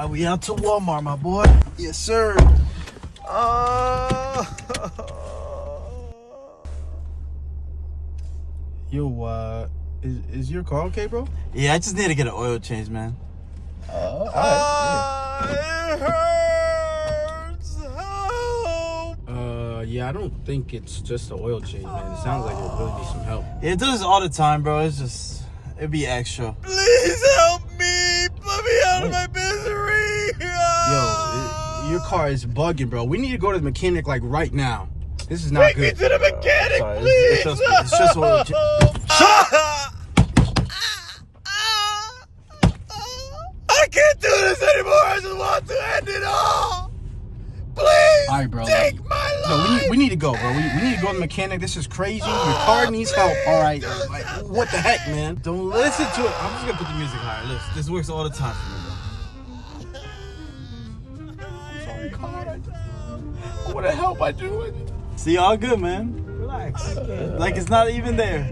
We out to Walmart, my boy. Yes, sir. Yo, is your car okay, bro? Yeah, I just need to get an oil change, man. All right. It hurts. Help. Yeah, I don't think it's just an oil change, man. It sounds like it really needs some help. Yeah, it does this all the time, bro. It'd be extra. Please help me. Put me out of my misery. Yo, your car is bugging, bro. We need to go to the mechanic like right now. This is not good. Take me to the mechanic, Sorry, please. it's just oil change. Shut up! I can't do this anymore. I just want to end it all. Please, All right, bro. take my life. No, we need to go, bro. We need to go to the mechanic. This is crazy. Your car needs help. All right. Like, what the heck, man? Don't listen to it. I'm just gonna put the music higher. Listen, this works all the time for me, bro. I'm sorry, car. What the help I doing? See, all good, man. Relax. Like it's not even there.